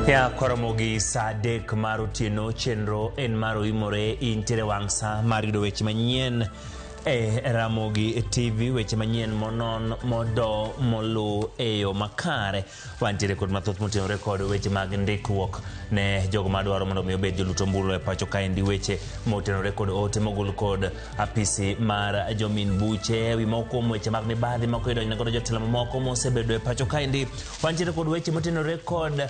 Ya koromogi sadek marutino chenro en maro imore intere wangsa marido weche manyien Ramogi TV weche manyien monon modo molu eyo makare wantiere kod mathoth motenore kod weche mag ndikruok ne jogo madwaro mondo mi obed joluto ombulu e pacho kaendi weche motenore kod ote mogol kod apisi mar jomin buche wi moko weche mag mibadhi moko idonjne kod jotelo moko mosebedo e pacho kaendi wantiere kod weche motenore kod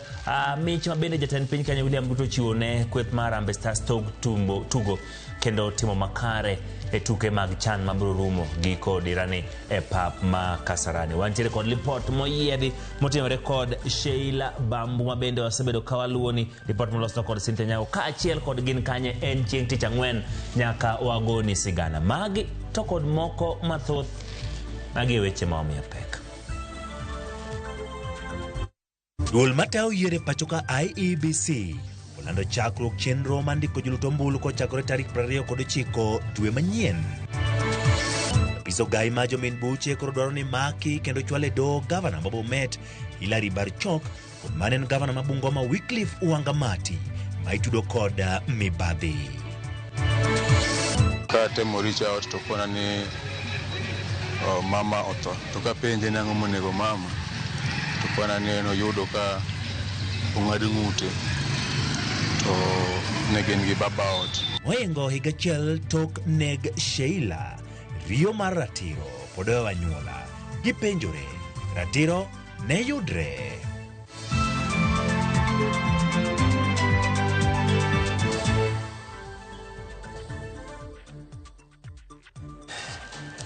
mich mabende jatend piny Kenya William Ruto chiwo ne kweth mar Harambee Stars tugo kendo timo makare e tuke mag chan mabiro rumo giko dirani e pap ma Kasarani. Wantiere kod report moyiedhi motenore kod Sheila Bambu mabende wasebedo kawaluoni report molosno kod Cynthia Nyago kaachiel kod gin kanye en chieng' tich ang'wen nyaka wagoni sigana magi to kod moko mathoth magi weche maomiyo pek. Duol matao yiere pachoka IEBC olando chakruok chenro mandiko joluto ombulu kochakore tarik 29 dwe manyien. Apiso gai ma jomin buche koro dwaro ni maki kendo chwale do gavana ma Bomet Hilary Barchok kod manen gavana ma Bungoma Wycliffe Wangamati ma itudo kod mibadhi. Katemo reach out to kona ni mama oto to ka penje nango monego mama to kona ni no yudo ka ung'ad ng'ute to negen gi babaot. Moyengo higachiel tok neg Sheila Rio mar ratiro podo wanyuola gipenjore ratiro ne yudre.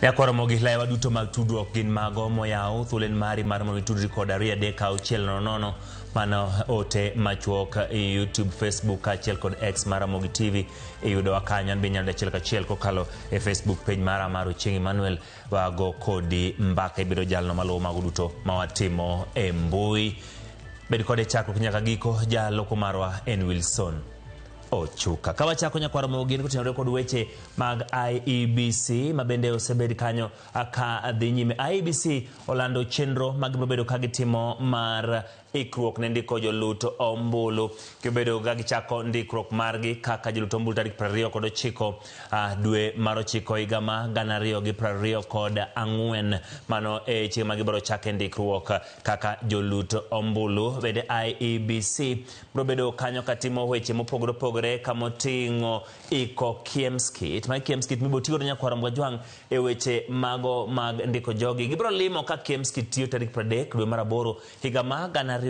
Yakoromogi lewa duto mag tudruok gin mago moyaw thulen mari mar mondo tudri kod 2:600 mano ote machuok YouTube, Facebook kaachiel kod X mar Ramogi TV iyudo wakanyo an binyalo achiel kokalo e Facebook page mara mar Ochieng' Emmanuel wago kodi mbaka ibiro jalno maluwo mago duto mawatimo e mbui. Bed kode chakruok nyaka giko jaloko marwa en Wilson Ochuka. Kawachako nyakwara mogin kutenore kod weche mag IEBC mabende osebed kanyo aka dhi nyime. IEBC olando chenro mag bedo kagitimo mar ikruok ne ndiko joluto ombulu kibedo gagichako ndikruok margi kaka joluto ombulu tarik 29 dwe mar 9 higa ma 2024 mano e chieng' ma gibiro chake ndikruok kaka joluto ombulu. Bende IEBC biro bedo kanyo katimo weche mopogore opogore kamoting'o iko Kiemskit ma Kiemskit mibo tigo nyakwara Mgajwang' e weche mago mag ndiko jogi. Gibiro limo ka Kiemskit tiyo tarik 30 dwe mar 8 higa ma 2025.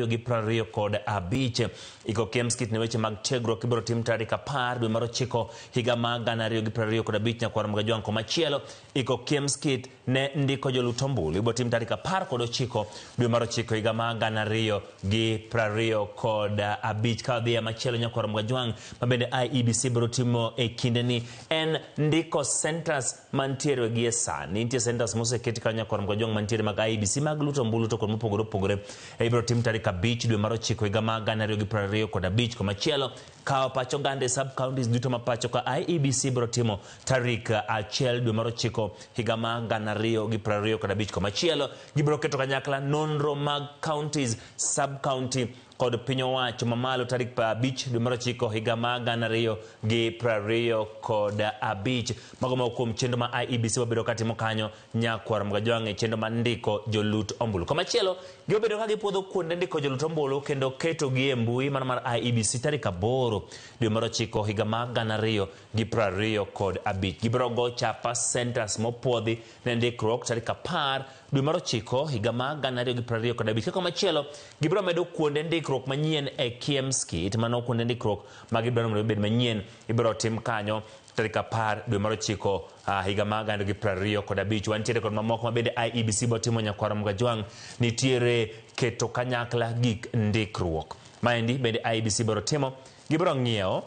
Iko Kiemskit ne weche mag tiegruok ibiro tim tarik 10 dwe mar 9 higa ma 2025 nyakwara Mgajwang' komachielo iko Kiemskit ne ndiko joluto ombulu ibiro tim tarik 19 dwe mar 9 higa ma 2025 kadhia machielo nyakwara Mgajwang' mabende IEBC biro timo e kindeni en ndiko centers mantiere gi sani. Nitie centers moseketi kanyo nyakwara Mgajwang' mantiere mag IEBC mag luto ombulu to kod mopogore opogore ibiro tim tarik 5 dwe mar 9 higa ma 2025 komachielo kao pacho gande sub counties duto ma pacho ka IEBC biro timo tarik 1 dwe mar 9 higa ma 2025 komachielo gibiro keto kanyakla nonro mag counties sub county kod piny owacho mamalo tarik 5 dwe mar 9 higa ma 2025 mago ma kuom chenro ma IEBC wabedo katimo kanyo nyakwara Mgajwang' e chenro ma ndiko jolut ombulu. Komachielo gibedo ka gipuodho kuonde ndiko jolut ombulu kendo keto gi e mbui mar IEBC tarik 8 dwe mar 9 higa ma 2025. Gibiro go chapa centers mopuodhi ne ndikruok tarik 10 dwe mar 9 higa ma 2025. Komachielo gibiro medo kuonde ndikruok manyien e Kiemskit mano kuonde ndikruok magibiro mondo obed manyien ibiro tim kanyo tarik 10 dwe mar 9 higa ma 2025. Wantiere kod mamoko mabende IEBC botimo nyakwara Mgajwang' nitiere keto kanyakla gik ndikruok maendi bende IEBC biro timo. Gibiro ng'iewo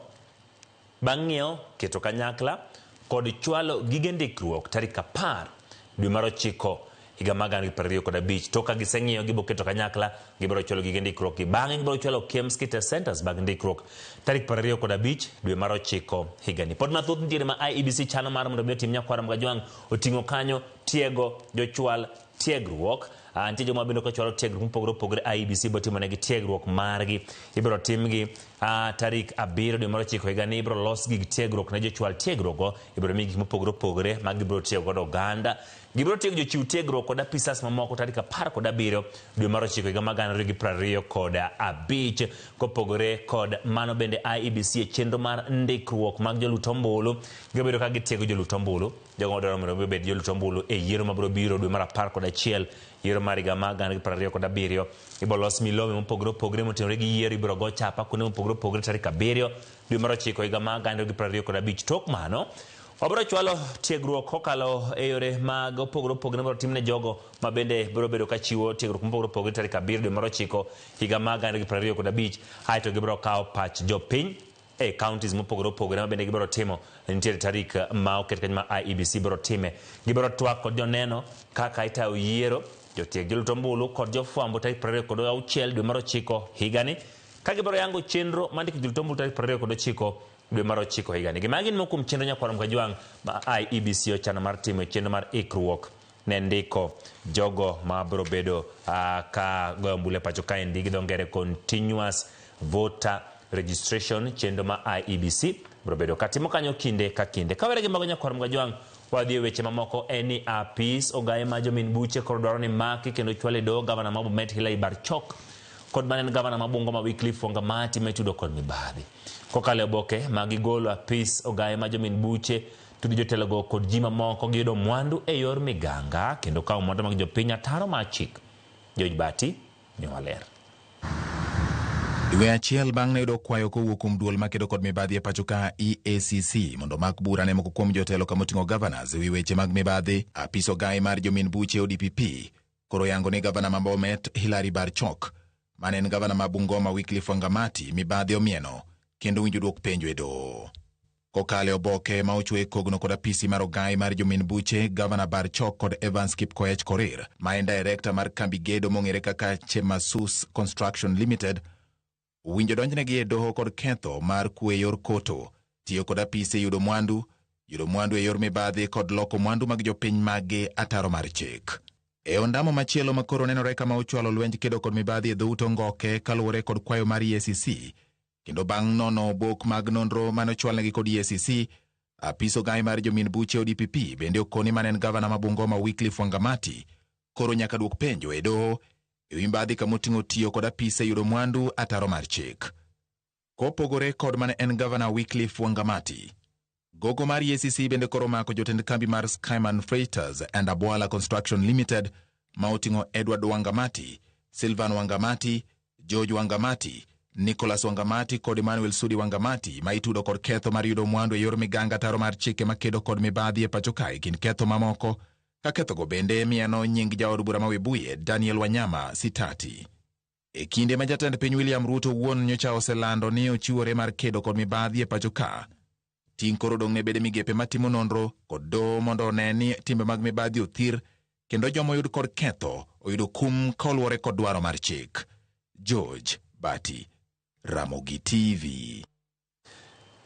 bang' ng'iewo keto kanyakla kod chwalo gige ndikruok tarik 10 dwe mar 9 higa ma 2025. To ka giseng'iyo gibo keto kanyakla gibiro chwalo gige ndikruok gi bang'e gibiro chwalo Kiemskit centers mag ndikruok tarik 25 dwe mar 9 higani. Pod mathoth nitiere ma IEBC chano mar mondo otim nyakwara Mgajwang' oting'o kanyo tiego jochwal tiegruok nitie joma bende kochwalo tiegruok mopogore opogore IEBC bo timo negi tiegruok margi ibiro timgi tarik 7 dwe mar 9 higa ni ibiro los gig tiegruok ne jochwal tiegruok ibiro mi gik mopogore opogore mag gibiro tiego godo oganda gibiro tiego jochiw tiegruok kod apisas mamoko tarik 17 dwe mar 9 higa mag 2025 kopogore kod mano bende IEBC chenro mar ndikruok mag jolut ombulu gibedo ka gitiego jolut ombulu jogo modaro mondo obed jolut ombulu e yiero mabiro biro dwe mar 11 yiero mar higa mag 2027 ibiro los milome mopogore opogore motenore gi yiero ibiro go chapa kuonde mopogore opogore tarik 7 dwe mar 9 higa mag 2025 tok mano wabiro chwalo tiegruok kokalo e yore mag opogore opogore mabiro timne jogo ma bende biro bedo ka chiwo tiegruok mopogore opogore tarik 7 dwe mar 9 higa mag 2025 aeto gibiro kawo pach jopiny e counties mopogore opogore ma bende gibiro timo nitiere tarik ma oket kanyo ma IEBC biro time gibiro twak kod joneno kaka itayo yiero jotieg jolut ombulu kod jofwambo tarik 26 dwe mar 9 higani ka gibiro yango chenro mandiko jolut ombulu tarik 29 dwe mar 9 higani gima gin mokum chenro nyakwarom kajwang' ma IEBC ochano mar timo chenro mar ikruok ne ndiko jogo ma biro bedo ka goyo ombulu e pacho kae ndi gi dho ngere continuous voter registration chenro ma IEBC biro bedo katimo kanyo kinde ka kinde kawere gi mago nyakwarom kajwang' wadhi e weche mamoko eni apis ogaye ma jomin buche koro dwaro ni maki kendo chwale do gavana ma Bomet Hilary Barchok kod manen gavana ma Bungoma Wycliffe Wangamati metudo kod mibadhi kokale oboke magigolo apis ogaye ma jomin buche tudi jotelogo kod ji mamoko giyudo mwandu e yor miganga kendo kawo mwandu mag jopiny ataro mar chik George Bati ni waler Dwe achiel bang' ne yudo kwayo kowuok kuom duol makedo kod mibadhi e pacho ka EACC mondo mak bura ne moko kuom jotelo ka moting'o governors ewi weche mag mibadhi apis ogaye mar jomin buche ODPP koro yango ni gavana ma Bomet Hilary Barchok mane en gavana ma Bungoma Wycliffe Wangamati mibadhi omieno kendo winjo duok penjo e doho. Kokale oboke ma ochwe kogno kod apisi mar ogaye mar jomin buche gavana Barchok kod Evans Kipkoech Korir ma en director mar kambi gedo mong'ere kaka Chemasus Construction Limited winjo donjnegi e doho kod ketho mar kwe yor koto tiyo kod apise yudo mwandu e yor mibadhi kod loko mwandu mag jopiny mage ataro mar chik. E ondamo machielo makoro nenore kama ochwalo lwenj kedo kod mibadhi e dhout Ongoke kaluwore kod kwayo mar EACC kendo bang' nono bok mag nonro mane ochwalnegi kod EACC apis ogaye mar jomin buche ODPP bende okoni manen gavana ma Bungoma Wycliffe Wangamati koro nyaka duok penjo e doho ewi mibadhi kamoting'o tiyo kod apise yudo mwandu ataro mar chik. Kopogore kod mane en gavana Wycliffe Wangamati gogo mar EACC bende koro mako jotend kambi mar Skyman Freighters and Abwala Construction Limited ma oting'o Edward Wangamati, Sylvan Wangamati, George Wangamati, Nicholas Wangamati kod Emmanuel Sudi Wangamati ma itudo kod ketho mar yudo mwandu e yor miganga taro mar chike makedo kod mibadhi e pacho kae gin ketho mamoko ka kethogo bende mieno nying jaod bura ma Webuye Daniel Wanyama Sitati. E kinde ma jatend piny William Ruto wuon nyocha oselando ni ochiwore mar kedo kod mibadhi e pacho ka ting' koro dong' ne bede migepe matimo nonro kod doho mondo one ni timbe mag mibadhi othir kendo joma oyud kod ketho oyudo kum kaluwore kod dwaro mar chik. George Bati, Ramogi TV.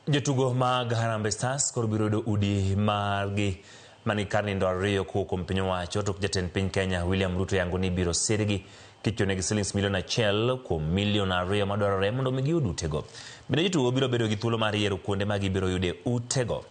Jotugo mag Harambee Stars koro biro yudo udi margi mani kar nindo ariyo kuom piny owacho to jatend piny Kenya William Ruto yango ni biro sirgi kichonegi shillings milion 1 kuom milion 2 madwarore mondo giyud utego. Bende jotugo biro bedo gi thuolo mar yiero kuonde ma gibiro yude utego.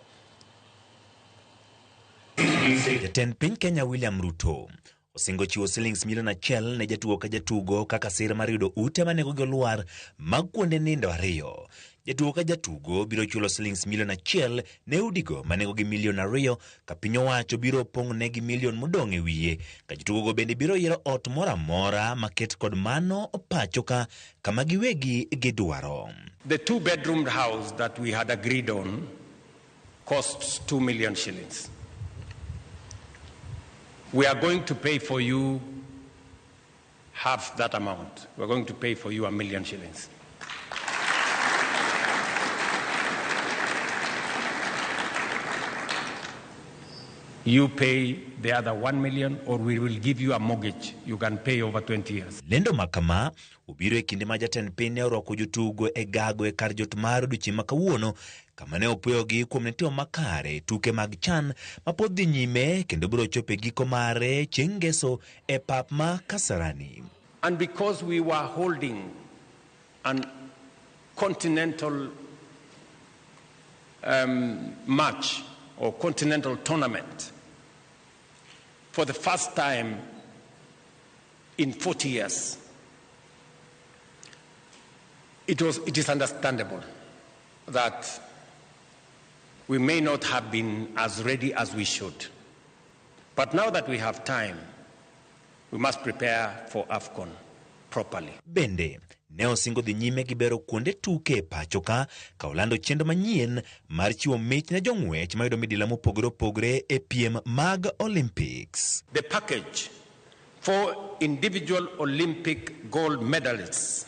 Jatend piny Kenya William Ruto osingo chiwo shillings milion 1 ne jatugo ka jatugo kaka sir mar yudo ute manego gi olwar mag kuonde nindo ariyo. Jatugo ka jatugo biro chulo shillings milion 1 ne udigo manego gi milion 2 ka piny owacho biro pong' negi milion modong' e wiye ka jatugo go bende biro yiero ot mora mora maket kod mano pacho ka kama giwegi gidwaro. The 2-bedroom house that we had agreed on costs 2 million shillings. We are going to pay for you half that amount. We're going to pay for you 1 million shillings. You pay the other 1 million, or we will give you a mortgage you can pay over 20 years. Lendo makama ubiro e kinde ma jatend piny ne orwako jotugo e gago e kar jot mar odiochieng' ma kawuono kama ne opweyogi kuom netimo makare tuke mag CHAN ma pod dhi nyime kendo biro chopo e giko mare chieng' ngeso e pap ma Kasarani. And because we were holding an continental match or continental tournament for the first time in 40 years, it is understandable that we may not have been as ready as we should. But now that we have time, we must prepare for AFCON properly. Bende, ne osingo dhi nyime gi bero kuonde tuke e pacho ka olando chenro manyien mar chiwo mich ne jong'wech mayudo midila mopogore opogore e piem mag Olympics. The package for individual Olympic gold medalists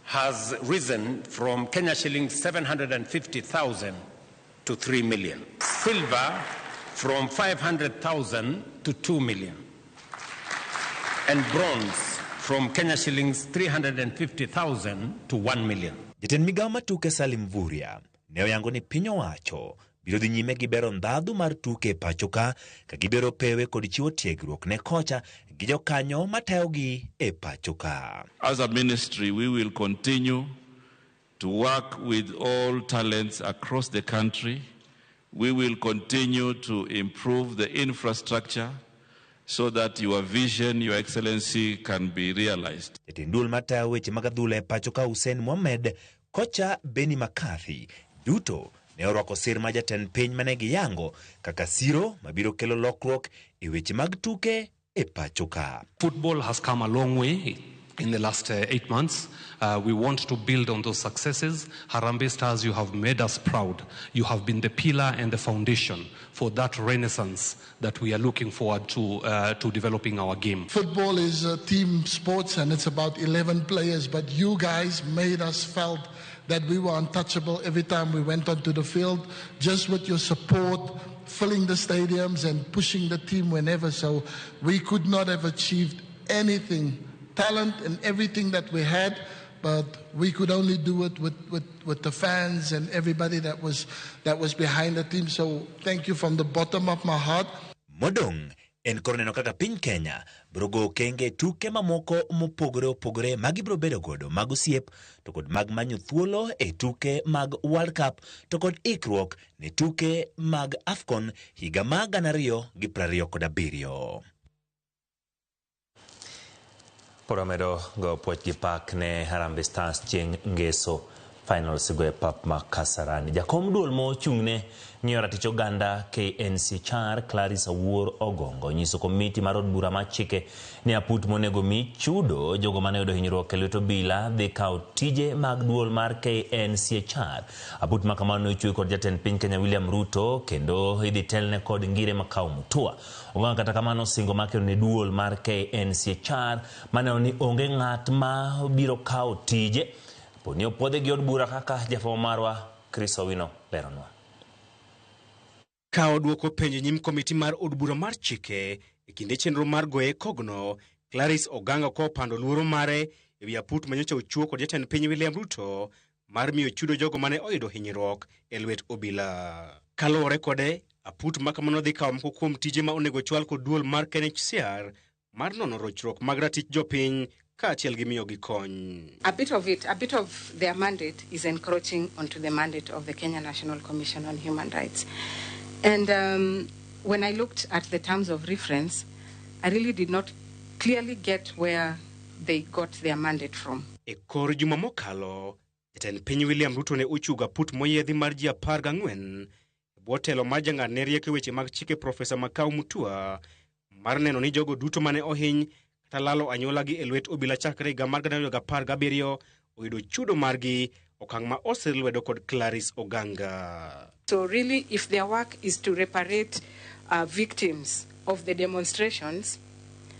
has risen from Kenya shillings 750,000 to 3 million. Silver from 500,000 to 2 million. And bronze from Kenya shillings 350,000 to 1 million. Jatend migawo matuke Salim Vuria ne oyango ni piny owacho biro dhi nyime gi bero ndhadhu mar tuke e pacho ka gibero pewe kod chiwo tiegruok ne kocha gi jokanyo matayogi e pacho ka. As a ministry, we will continue to work with all talents across the country. We will continue to improve the infrastructure so that your vision, your excellency, can be realized. Jatend duol matayo weche mag adhula e pacho ka Hussein Mohamed, kocha Benny McCarthy, duto ne orwako sir ma jatend piny mane giyango kaka siro mabiro kelo lokruok e weche mag tuke e pacho ka. Football has come a long way in the last 8 months. We want to build on those successes. Harambee Stars, you have made us proud. You have been the pillar and the foundation for that renaissance that we are looking forward to developing our game. Football is a team sports and it's about 11 players, but you guys made us felt that we were untouchable every time we went onto the field, just with your support, filling the stadiums and pushing the team whenever. So we could not have achieved anything, talent and everything that we had, but we could only do it with the fans and everybody that was behind the team. So thank you from the bottom of my heart. Modong en koroneno kaka piny Kenya brogo kenge tuke mamoko mopogore opogore magibro bedo godo mag osiep to kod mag manyo thuolo e tuke mag World Cup to kod ikruok ne tuke mag AFCON higa mag 2027. Poromedo go puoch gi pak ne Harambee Stars chieng' ngeso finals go e pap ma Kasarani. Jakom duol mochung'ne ng'iyo ratich oganda KNC Char Clarice Awuor Ogongo nyiso komiti mar od bura mar chike ni aput monego mi chudo jogo mane oyudo hinyruok e lwet obila dhi kawo tije mag duol mar KNC Char. Aput ma kamano ochwe kod jatend piny Kenya William Ruto kendo idhi telne kod ngire Makau Mutua. Ogongo kata kamano singo make ne duol mar KNC Char mane ni onge ng'at ma biro kawo tije poni opodhe gi od bura kaka jafo marwa Chris Owino leronwa. Kao duoko penjo nyim komiti mar od bura mar chike e kinde chenro mar goye kogno, Clarice Ogongo ko pando luoro mare e wi aput manyocha ochuo kod jatend piny William Ruto mar miyo chudo jogo mane oyudo hinyruok e lwet obila. Kaluwore kode, aput makamano dhi kawo moko kuom tije ma onego chwal kod duol mar KNCR mar nono rochruok mag ratich jopiny kaachiel gi miyo gi kony. A bit of their mandate is encroaching onto the mandate of the Kenya National Commission on Human Rights. And when I looked at the terms of reference, I really did not clearly get where they got their mandate from. E kor juma mokalo, jatend piny William Ruto ne ochuga put moyiedhi mar ji 14 botelo mar jang'ad ne rieko weche mag chike Profesa Makau Mutua mar neno ni jogo duto mane ohiny kata lalo anyuola gi e lwet obila chakre higa mar 2017 oyudo chudo margi, okang' ma oselwedo kod Clarice Ogongo. So really, if their work is to reparate victims of the demonstrations,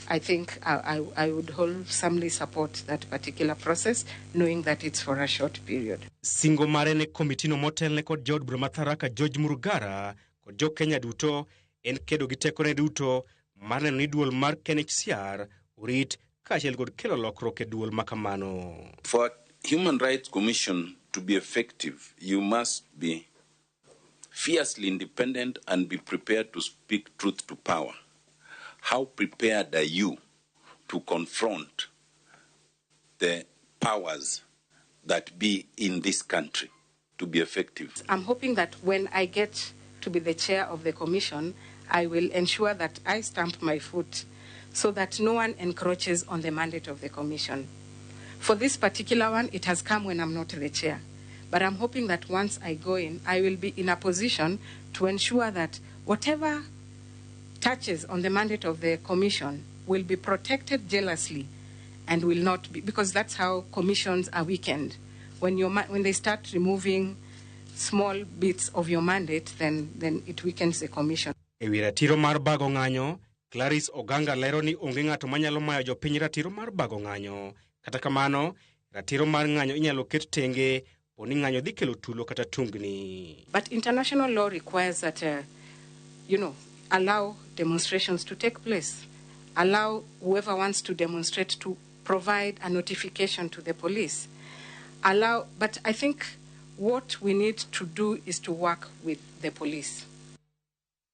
I think I would wholesomely support that particular process, knowing that it's for a short period. Singo mare ne komitino motelne kod jod bura matharaka George Murugara kod jo Kenya duto en kedo gi tekone duto mar neno ni duol mar KNHCR orit kaachiel kod kelo lokruok e duol makamano. For Human Rights Commission to be effective, you must be fiercely independent and be prepared to speak truth to power. How prepared are you to confront the powers that be in this country to be effective? I'm hoping that when I get to be the chair of the commission, I will ensure that I stamp my foot so that no one encroaches on the mandate of the commission. For this particular one, it has come when I'm not the chair. But I'm hoping that once I go in, I will be in a position to ensure that whatever touches on the mandate of the commission will be protected jealously and will not be, because that's how commissions are weakened. When they start removing small bits of your mandate, then it weakens the commission. Ewi ratiro mar bago ng'anyo, Clarice Oganga lero ni onge ng'ato manyalo mayo jopiny ratiro mar bago ng'anyo. Kata kamano, ratiro mar ng'anyo inyalo ket tenge poni ng'anyo dhi kelo tulo kata tungni. But international law requires that, allow demonstrations to take place. Allow whoever wants to demonstrate to provide a notification to the police. But I think what we need to do is to work with the police.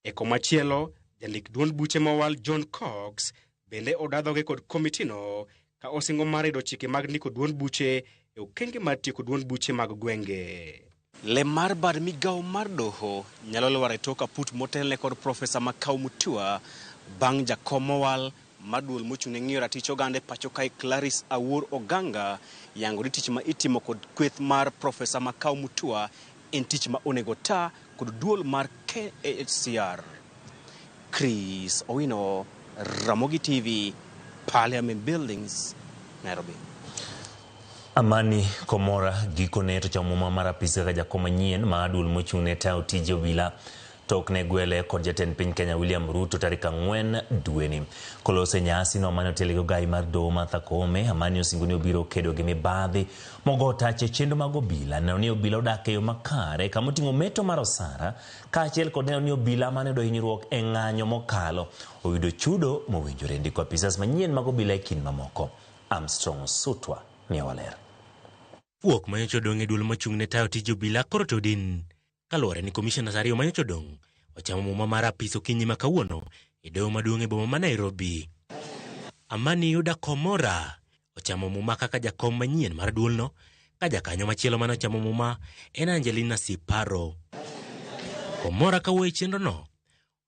E komachielo, jandik duond buche mawal John Cox bende odadhoge kod komitino ka osingo mar yudo chike mag ndiko duond buche e okenge mar tieko duond buche mag gwenge. Le mar bad migawo mar doho nyalo lwar e tok aput motelne kod Profesa Makau Mutua bang' jakom mowal mar duol mochung'ne ng'iyo ratich oganda e pacho kae Clarice Awuor Oganga yango ni tich ma itimo kod kweth mar Profesa Makau Mutua en tich ma onego ta kod duol mar KNHCR. Chris Owino, Ramogi TV, Parliament Buildings, Nairobi. Amani Komora gikone to chamuma mar apis kaka jakom manyien ma duol mochung'ne tayo tije obila tokne gwele kod jatend piny Kenya William Ruto tarik 4 dweni. Kolose nyasi no mane otelo gai mar doho Martha Koome, Amani osingo ni obiro kedo gi mibadhi mogo tache chendo mag obila neno ni obila odak e yo makare kama oting'o meto mar osara kaachiel kod neno ni obila mane do hinyruok e ng'anyo mokalo oyudo chudo mowinjore. Ndiko apisas manyien mag obila e kind mamoko. Armstrong Sutwa ni Waler. Fuok manyocha odong' e duol mochung'ne tayo tije obila koro to din. Kaluwore ni komisionas ariyo manyocha odong' ochamo muma mar apis okinyi ma kawuono e doho maduong' e boma ma Nairobi. Amani Yuda Komora ochamo muma kaka jakom manyien mar duolno, ka jakanyo machielo mane ochamo muma en Angelina Siparo. Komora kawuoyo e chenrono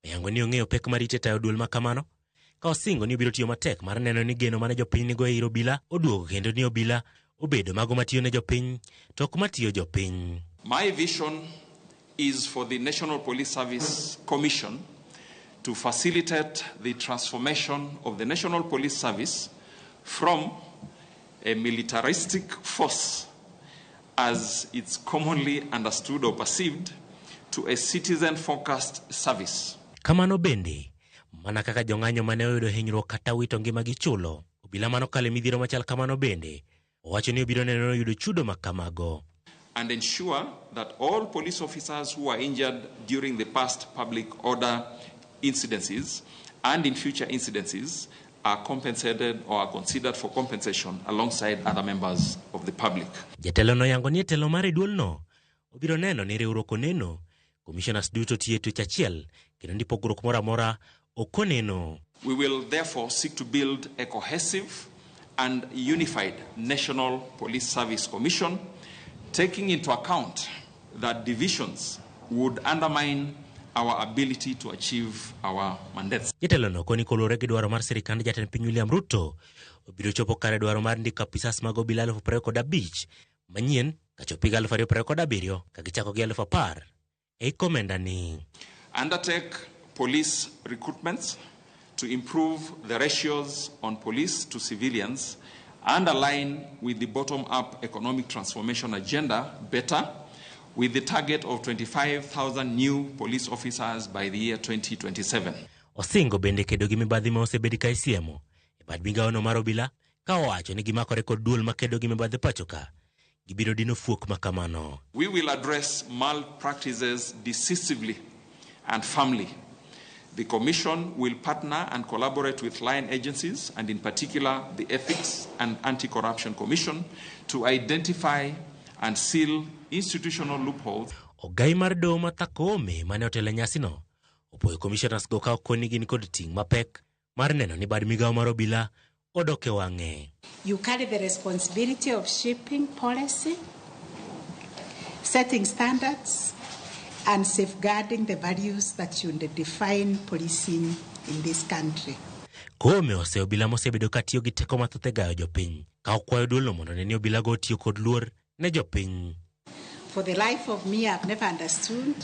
oyango ni ong'eyo pek mar ite tayo duol makamano, ka osingo ni obiro tiyo matek mar neno ni geno mane jopiny nigo e ir obila oduogo kendo ni obila obedo mago matiyo ne jopiny to ok matiyo jopiny. My vision is for the National Police Service Commission to facilitate the transformation of the National Police Service from a militaristic force, as it's commonly understood or perceived, to a citizen-focused service. Kamano bende, mana kaka jong'anyo mane oyudo hinyruok kata wito ngimagi chulo, obila mano kale midhiero machal kamano bende owacho ni obiro neno yudo chudo makamago. And ensure that all police officers who are injured during the past public order incidences and in future incidences are compensated or are considered for compensation alongside other members of the public. Jatelo no yango ni telo mar duol no obiro neno ni riwruok oneno commissioners duto tiyo tich achiel kendo ndi pogruok mora mora okoneno. We will therefore seek to build a cohesive and unified National Police Service Commission, taking into account that divisions would undermine our ability to achieve our mandates. Jatelo no koni kolore gi dwaro mar sirikand jatend piny William Ruto obiro chopo kare dwaro mar ndiko apisas mag obila 25,000 manyien kachopi 2027 ka gichako gi 10,000 e komenda ni. Undertake police recruitments to improve the ratios on police to civilians and align with the bottom-up economic transformation agenda better, with the target of 25,000 new police officers by the year 2027. Osingo bende kedo gi mibadhi ma osebedi ka isiemo e bad migawo no mar obila ka owacho ni gimakore kod duol makedo gi mibadhi pachoka gibiro dino fuok makamano. We will address malpractices decisively and firmly, The Commission will partner and collaborate with line agencies, and in particular the Ethics and Anti-Corruption Commission, to identify and seal institutional loopholes. Ogai mar doho ma Thakome mane otelo nyasino opoyo commissioners go ka okoni gin kod ting' mapek mar neno ni bad migawo mar obila odok e wang'e. You carry the responsibility of shaping policy, setting standards, and safeguarding the values that should define policing in this country. Kome ose obila mosebedo katiyo gi teko mathoth e gayo jopiny ka okwayo duolno mondo ne ni obila go tiyo kod luor ne jopiny. For the life of me, I've never understood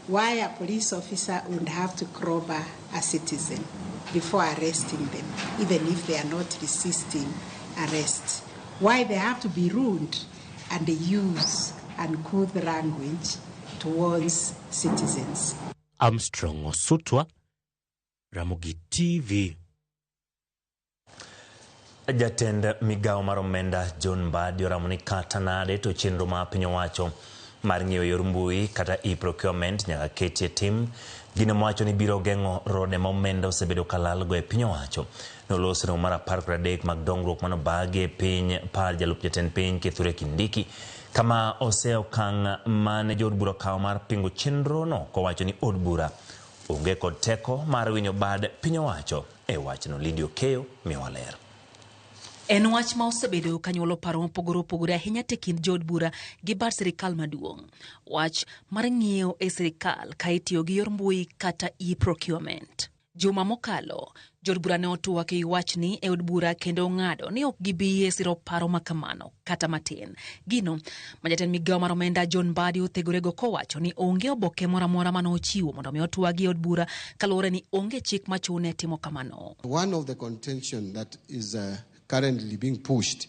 why a police officer would have to crowbar a citizen before arresting them, even if they are not resisting arrest. Why they have to be rude and they use uncouth language towards citizens. Armstrong Osutwa, Ramogi TV. Jatend migawo mar omenda John Mbadi oramo ni kata nade to chenro ma piny owacho mar ng'iewo yor mbui kata e-procurement nyaka ketie tim. Gino mowacho ni biro geng'o rode ma omenda osebedo kalal go e piny owacho. Noloso romo mar 13 mag dongruok manobagi e piny par jalup jatend piny Kithure Kindiki kama ose okang' mane jood bura okawo mar pingo chenro no kowacho ni od bura onge kod teko mar winyo bad piny owacho. E wachno Lydia Okeyo miyowa ler. En wach ma osebedo kanyuolo paro mopogore opogore ahinya te kind jood bura gi bad sirikal maduong'. Wach mar ng'iewo e sirikal ka itiyo gi yor mbui kata e-procurement. Juma mokalo, jood bura ne otuak e wachni e od bura kendo ng'ado ni ok gibi siro paro makamano kata matin. Gino, majatend migawo mar omenda John Mbadi othegorego kowacho ni onge oboke moramora mano ochiwo mondo mi otuagi e od bura kaluwore ni onge chik machune timo kamano. One of the contention that is currently being pushed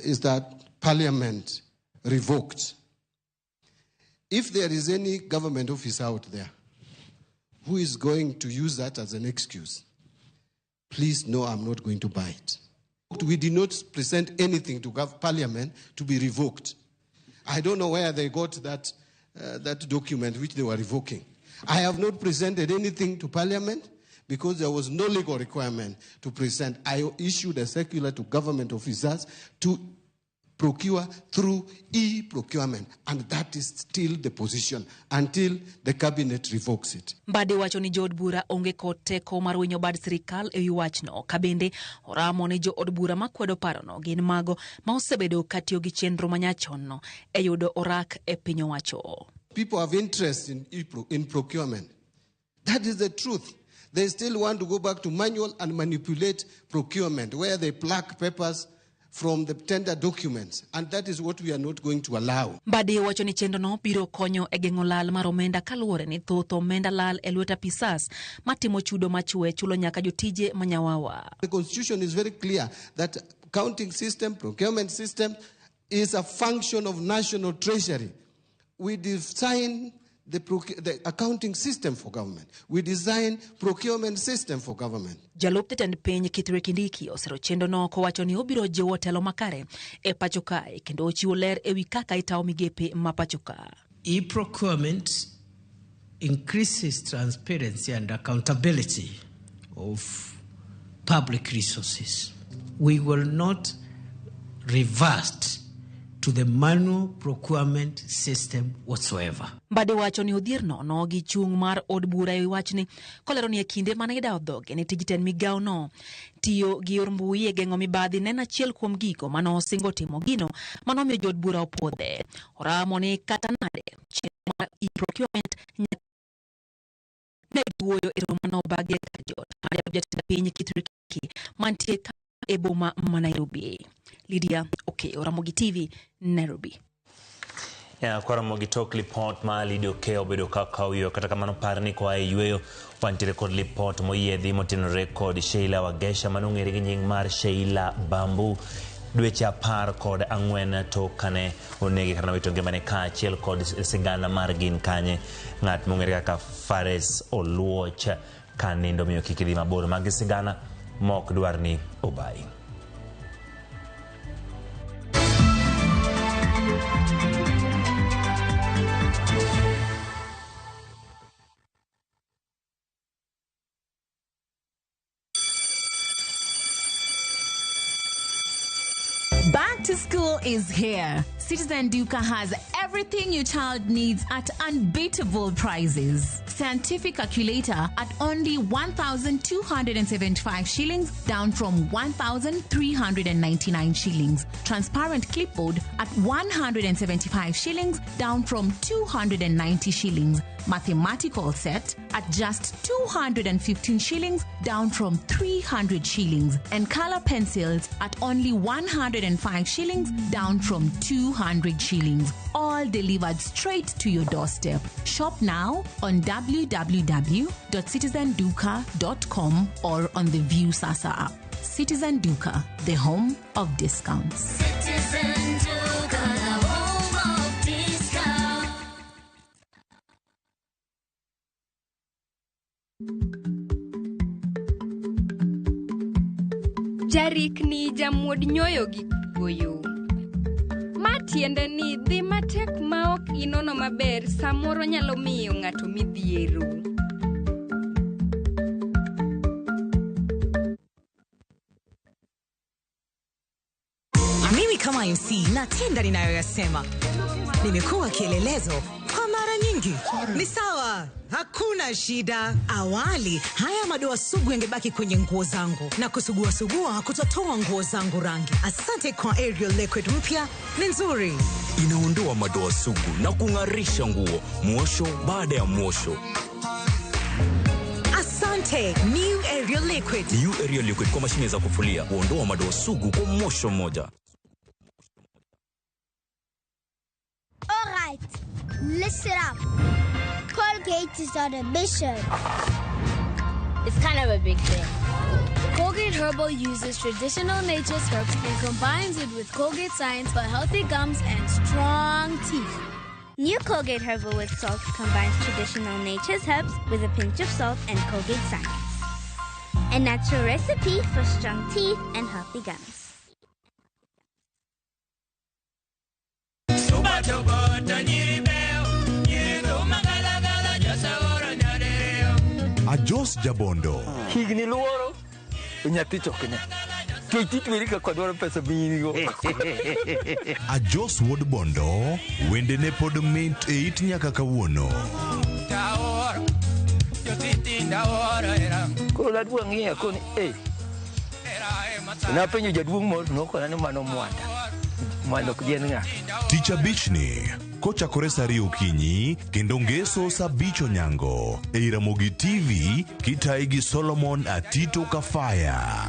is that Parliament revoked. If there is any government office out there who is going to use that as an excuse, please know I'm not going to buy it. We did not present anything to Parliament to be revoked. I don't know where they got that document which they were revoking. I have not presented anything to Parliament because there was no legal requirement to present. I issued a circular to government officers to procure through e-procurement, and that is still the position until the cabinet revokes it. Mbadi wacho ni jood bura onge kod teko mar winyo bad sirikal e wachno ka bende oramo ni jood bura makwedo parono gin mago ma osebedo katiyo gi chenro manyachonno e yudo orak e piny owacho. People have interest in procurement. That is the truth. They still want to go back to manual and manipulate procurement where they pluck papers from the tender documents, and that is what we are not going to allow. Mbadi wacho ni chenro no biro konyo e geng'o lal mar omenda kaluwore ni thoth omenda lal e lwet apisas matimo chudo machwe chulo nyaka jotije manyawawa. The Constitution is very clear that accounting system, procurement system is a function of national treasury. We design the accounting system for government. We design procurement system for government. Jalup jatend piny Kithure Kindiki osero chenro no kowacho ni obiro jiwo telo makare e pacho kae kendo ochiwo ler ewi kaka itawo migepe ma pacho ka. E-procurement increases transparency and accountability of public resources. We will not revert to the manual procurement system whatsoever. Mbadi wacho ni odhier no gi chung' mar od bura e wachni kolero ni e kinde mane idawo dhoge ni tij tend migawo no tiyo gi yor mbui e geng'o mibadhi ne en achiel kuom gigo mano osingo timo gino mano miyo jood bura opodhe. Oramo ni kata nade chenro mar e-procurement ne giwuoyo e romo manobagi kar jot mar jatend piny Kithure Kindiki mantie e boma ma Nairobi. Lydia Okeyo, Ramogi TV, Nairobi. Kwa Ramogi tok lipot ma Lydia Okeyo obedo kaka uyo kata kamano parni kwa yueyo wantiere kod lipot moyiedhi motenore kod Sheila Wagesha manong'ere gi nying mar Sheila Bambu. Dweche 14 to kane onegi kata nawito ngimane kaachiel kod sigana mar gin kanye ng'at mong'ere kaka Fares Oluoch kanindo miyo kik idhi mabor magi sigana mok dwar ni obai. Back to school is here. Citizen Duka has everything your child needs at unbeatable prices. Scientific calculator at only 1,275 shillings, down from 1,399 shillings. Transparent clipboard at 175 shillings, down from 290 shillings. Mathematical set at just 215 shillings, down from 300 shillings. And color pencils at only 105 shillings, down from 200 shillings. All delivered straight to your doorstep. Shop now on www.citizenduka.com or on the View Sasa app. Citizen Duka, the home of discounts. Citizen Duka, the home of discounts. Jarik ni jamuod nyoyo gi goyo. Matiende ni dhi matek ma ok inono maber samoro nyalo miyo ng'ato midhiero. Mimi kama MC natenda ninayoyasema. Nimekuwa kielelezo kwa mara nyingi. Ni sawa, hakuna shida. Awali, haya madoa sugu yangebaki kwenye nguo zangu na kusugua kutotoa nguo zangu rangi. Asante kwa Ariel Liquid mpya, ni nzuri. Inaondoa madoa sugu na kung'arisha nguo, mwosho baada ya mwosho. Asante, New Ariel Liquid. New Ariel Liquid kwa mashine za kufulia, huondoa madoa sugu kwa mwosho mmoja. All right, listen up. Colgate is on a mission. It's kind of a big thing. Colgate Herbal uses traditional nature's herbs and combines it with Colgate Science for healthy gums and strong teeth. New Colgate Herbal with Salt combines traditional nature's herbs with a pinch of salt and Colgate Science. A natural recipe for strong teeth and healthy gums. Ajos Jabondo. Higni luoro nyathi chokne. Twirika kwa dwaro pesa binigo. Ajos Wuod Bondo wende ne pod mint e it nyaka kawuono. Kula duangia koni na penyo jaduong mo no kona ni mano mwanda kujeni nga. Ticha Bichni kochakore saa 2 okinyi kendo ngeso saa 5 onyango e Ramogi TV kitayi gi Solomon Atito Kafaya.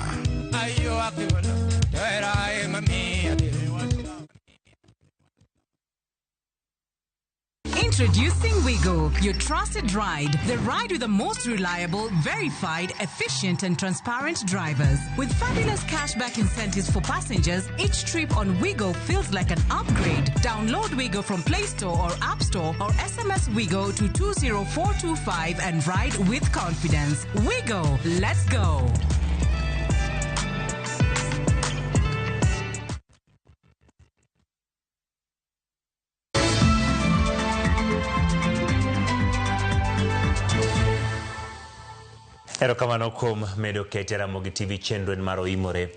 Introducing Wigo, your trusted ride. The ride with the most reliable, verified, efficient and transparent drivers. With fabulous cashback incentives for passengers, each trip on Wigo feels like an upgrade. Download Wigo from Play Store or App Store or SMS Wigo to 20425 and ride with confidence. Wigo, let's go. Erokamano kuom medo kete Ramogi TV chenro mar oimore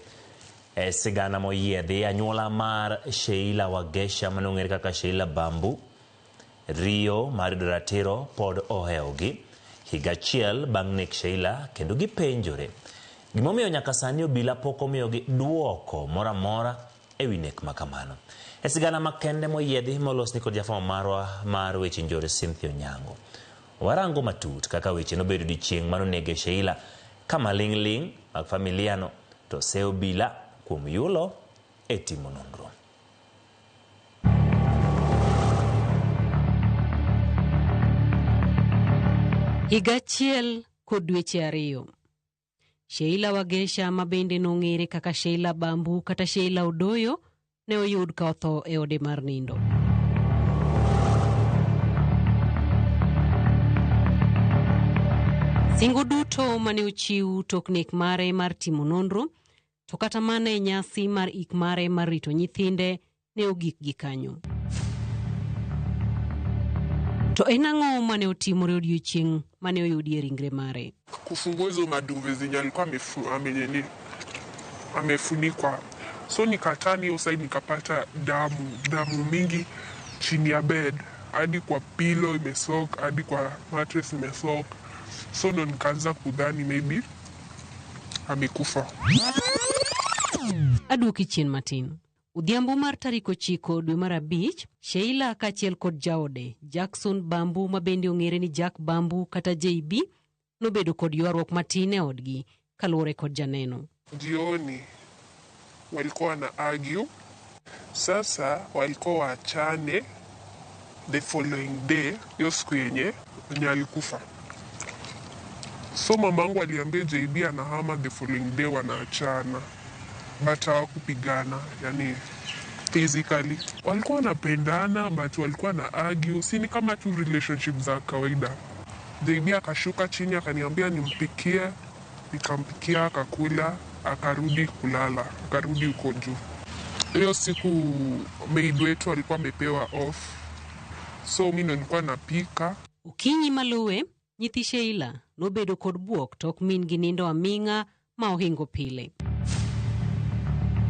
e sigana moyiedhi. Anyuola mar Sheila Wagesha manong'ere kaka Sheila Bambu Rio mar ratiro pod oheogi higa achiel bang' nek Sheila, kendo gipenjore gimomiyo nyaka sani obila pok omiyogi duoko mora mora e wi nek makamano. E sigana makende moyiedhi molosni kod jafamo marwa mar weche njore Cynthia Onyango, warango matut kaka weche nobedo di chieng' manonege Sheila kama ling' mag familiano to se obila kuom yulo e timo nonro. Higa achiel kod dweche 2. Sheila Wagesha mabende nong'ere kaka Sheila Bambu kata Sheila Odoyo ne oyud ka otho e ode mar nindo. Singo duto mane ochiw tok nek mare mar timo nonro, to kata mane nyasi mar ik mare mar rito nyithinde ne ogik gi kanyo. To enang'o mane otimore odiochieng' mane oyudie ringre mare? Kufungua hizo madumbe zenye alikuwa amefunikwa So nikatani hiyo side nikapata damu mingi chini ya bed, hadi kwa pillow imesoak, hadi kwa mattress imesoak. So ndo nikaanza kudhani maybe amekufa. Aduoki chien matin. Udhiambo mar tarik 9 dwe mar abich, Sheila kaachiel kod jaode Jackson Bambu mabende ong'ere ni Jack Bambu kata JB nobedo kod ywaruok matin e odgi kaluwore kod janeno. Jioni walikuwa na argue. Sasa walikuwa waachane the following day, hiyo siku yenye alikufa. So mamangu aliambia JB anahama the following day wanaachana. But hawakupigana, yani physically. Walikuwa wanapendana but walikuwa na argue. Si ni kama tu relationship za kawaida. JB akashuka chini akaniambia nimpikie, nikampikia akakula, akarudi kulala, akarudi huko juu. Hiyo siku maid wetu alikuwa amepewa off. So mimi ndo nilikuwa napika. Ukinyi maluwe, nyithi Sheila nobedo kod buok tok min gi nindo aming'a ma ohingo pile.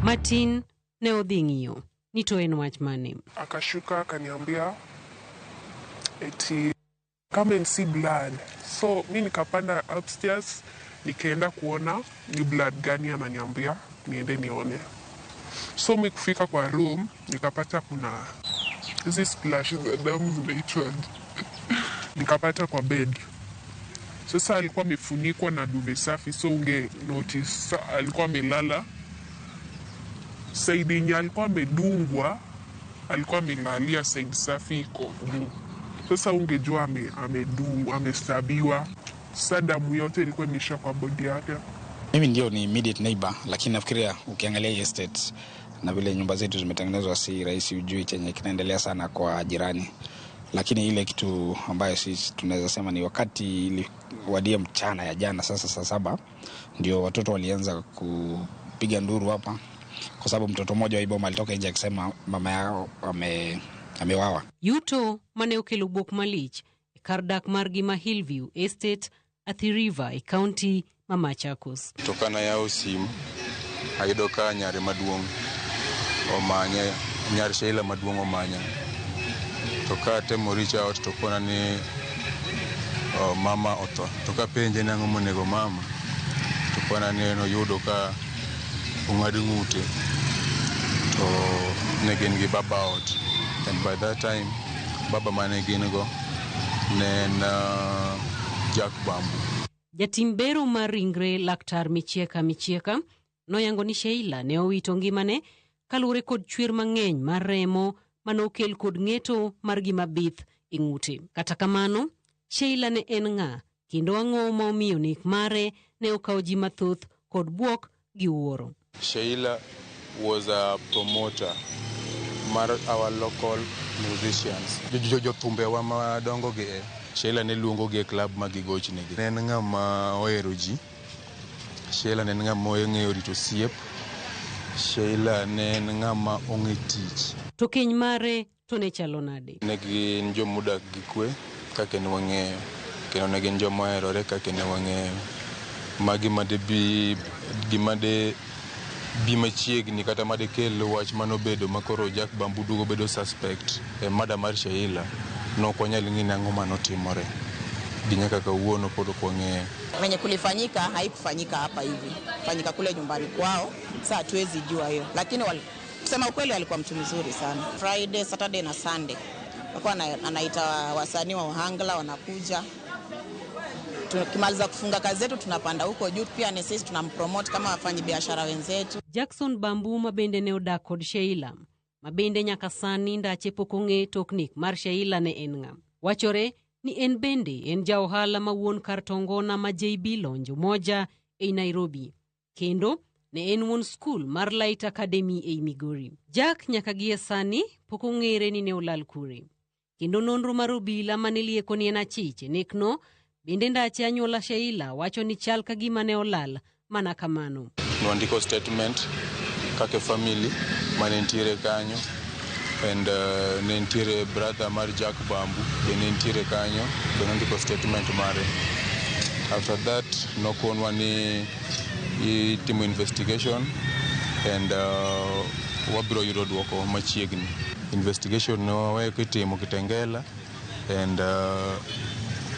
Martin ne odhi ng'iyo ni to en wach mane. Akashuka akaniambia eti come and see blood. So mimi nikapanda upstairs nikaenda kuona ni blood gani ananiambia niende nione. So mimi kufika kwa room nikapata kuna hizi splashes za damu zinaitwa nikapata kwa bed. Sasa alikuwa amefunikwa na duve safi, so unge notice alikuwa amelala side yenye alikuwa amedungwa, alikuwa amelalia side safi iko juu. Sasa ungejua amedungwa, amestabiwa. Sasa damu yote ilikuwa imesha kwa body yake. Mimi ndio ni immediate neighbor, lakini nafikiria ukiangalia hii estate na vile nyumba zetu zimetengenezwa, si rahisi ujui chenye kinaendelea sana kwa jirani. Lakini ile kitu ambayo sisi tunaweza sema ni wakati ili wadia mchana ya jana, sasa saa 7 ndio watoto walianza kupiga nduru hapa, kwa sababu mtoto mmoja wa iboma alitoka nje akisema mama yao amewawa. Yuto mane okelo buok malich e kar dak mar Gima Hillview Estate, Athi River e county ma Machakos. Tokana yao simu ayudo ka nyare maduong' omanye, nyar Sheila maduong' omanya. Toka temo reach out to kona ni mama oto. Toka penje nango monego mama. To kona ni no yudo ka ung'adi ng'ute. To negen gi baba out. And by that time, baba mane gin go nen Jack Bambu. Jatimbero mar ringre Laktar Michieka noyango ni Sheila ne owito ngimane kaluwore kod chwer mang'eny mar remo manokel kod ng'eto mar gima bith e ng'ute. Kata kamano, Sheila ne en ng'a kendo ang'o ma omiyo nek mare ne okawo ji mathoth kod buok gi wuoro. Sheila was a promoter mar our local musicians. Jo thumbe wa madongo ge Sheila ne luongo ge club magigochne gi. En ng'ama ohero ji. Sheila ne ng'ama ong'eyo rito siep. Sheila ne ng'ama ong'e tich. To keny mare to ne chalo nade? Ne gin jomudak gi kwe kaka ne wang'eyo. Kendo ne gin joma oherore kaka ne wang'eyo. Magi gimade bi machiegni kata made kel wach manobedo makoro Jack Bambu dugo bedo suspect e mada mar Sheila. Nok wanyal ng'e ang'o manotimore. Ginyaka kawuono pod ok wang'eyo. Venye kulifanyika haikufanyika hapa hivi. Fanyika kule nyumbani kwao. Sasa hatuwezi jua hiyo. Lakini kusema ukweli alikuwa mtu mzuri sana. Friday, Saturday na Sunday. Alikuwa anaita wasanii wa Ohangla wanakuja. Tukimaliza kufunga kazi zetu tunapanda huko juu, pia ni sisi tunampromote kama wafanyi biashara wenzetu. Jackson Bambu mabende ne odak kod Sheila. Mabende nyaka sani ndache pok ong'e toknik mar Sheila ne en ng'a. Wachore ni en bende en ja ohala ma wuon kar tongona ma JB Lonjo moja e Nairobi. Kendo ne en wuon skul mar Light Academy e Migori. Jack nyaka gie sani pok ong'ere ni ne olal kure. Kendo nonro mar obila manilieko ni en achiche nekno bende ndache anyuola Sheila wacho ni chal ka gima ne olal mana kamano. Nwandiko statement kake family mane ntiere kanyo, and nentiere brother mar Jack Bambu bende ntiere kanyo, nwandiko statement mare. After that nokonwa ni itimo investigation and wabiro yudo duoko machiegni. Investigation no wawe kitimo Kitengela and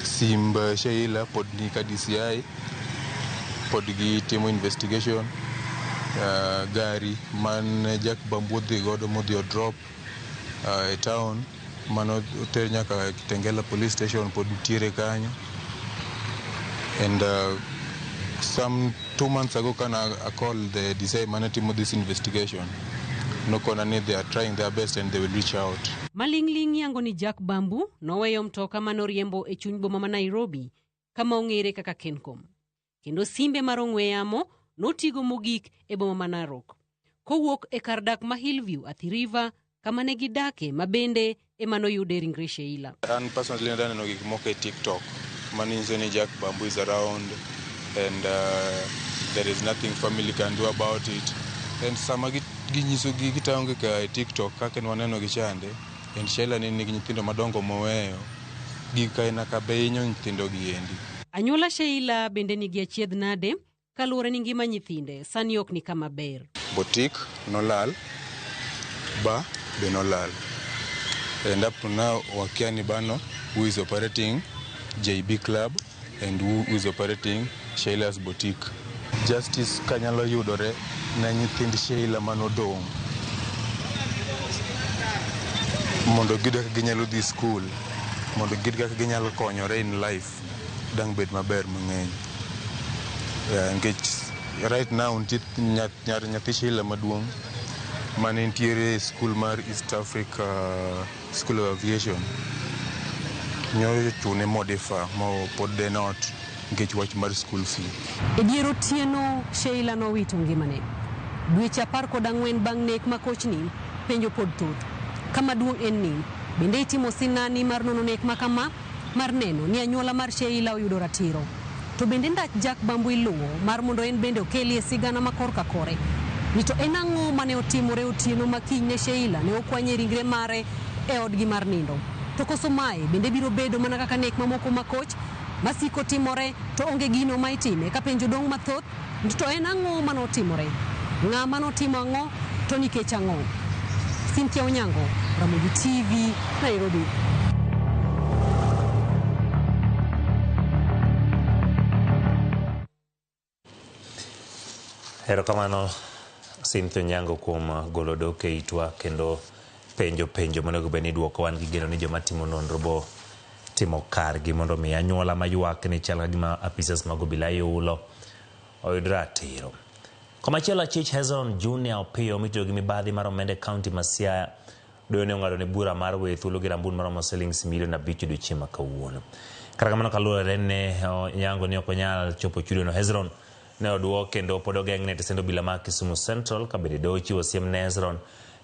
simb Sheila pod ni ka DCI pod gi timo investigation. Gari man Jack Bambu dhi godo modhi drop e town mano ter nyaka Kitengela police station pod tiere kanyo. And some 2 months ago I called the DCI manatimo this investigation. No konani, they are trying their best and they will reach out. Malingling yango ni Jack Bambu noweyo mtoka manoriembo e chuny boma ma Nairobi kama ong'ere kaka Kencom. Kendo simbe mar ong'we yamo notigo mogik e boma ma Narok. Kowuok e kar dak ma Hillview Athi River kama ne gidake mabende e manoyude ringre Sheila. And personally no gik moko e TikTok. Manyiso ni Jack Bambu is around and there is nothing family can do about it. And sama ginyiso gitaonge ka TikTok kaka waneno gichande and Sheila ni nyithindo madongo moweyo gikaina ka benyo nyithindo giendi. Anyuola Sheila bende nigi achiedh nade kaluwore ni ngima nyithinde sani ok ni kama ber. Botik nolal, ba be nolal. And up to now wakiani bano who is operating JB Club and who is operating Sheila's Boutique. Justice kanyalo yudore na nyithind Sheila manodong mondo gidak ginyalo dhi school, mondo gidak ginyalo konyore in life dang bed maber mang'eny. Engage right now nyathi Sheila maduong mane ntiere school mar East Africa School of Aviation nyoyo chune modifa mo pod de not ngech wach mar school fee. E dier otieno Sheila nowito ngimane. Dweche 14 bang' nek makochni penjo pod thoth. Kama duong' en ni bende itimo sinani mar nono nek makama mar neno ni anyuola mar Sheila oyudo ratiro. To bende ndach Jack Bambu iluwo mar mondo en bende okelie sigana makorka kore. Ni to en ang'o mane otimore otieno makiny ne Sheila ne okwanye ringre mare e odgi mar nindo. To koso mae bende biro bedo mana kaka nek mamoko makoch masiko timore to onge gino ma itime ka penjo dong mathoth. To en ang'o mane otimore? Ng'ama notimo ang'o to nikech ang'o? Cynthia Onyango, Ramogi TV, Nairobi. Erokamano Cynthia Onyango kuom golo dok e itwa kendo penjo monego bed ni duoko. Wan gi geno ni joma timo nonro bo timo kargi mondo mi anyuola mayuak ni chal gima apisas mag obila yulo oyud ratiro. Komachielo Chich Hezron Junior Opiyo mitiyo gi mibadhi mar omenda County ma Siaya doyo ne ong'ado ne bura mar weyo thuolo gi rambun maromo shillings milion 5 odiochieng' ma kawuono. Kata kamano kaluwore ne Onyango ni ok onyal chopo chudono, Hezron ne oduok kendo pod ogeng'ne tesend obila ma Kisumu Central ka bende doyo chiwo siem ne Hezron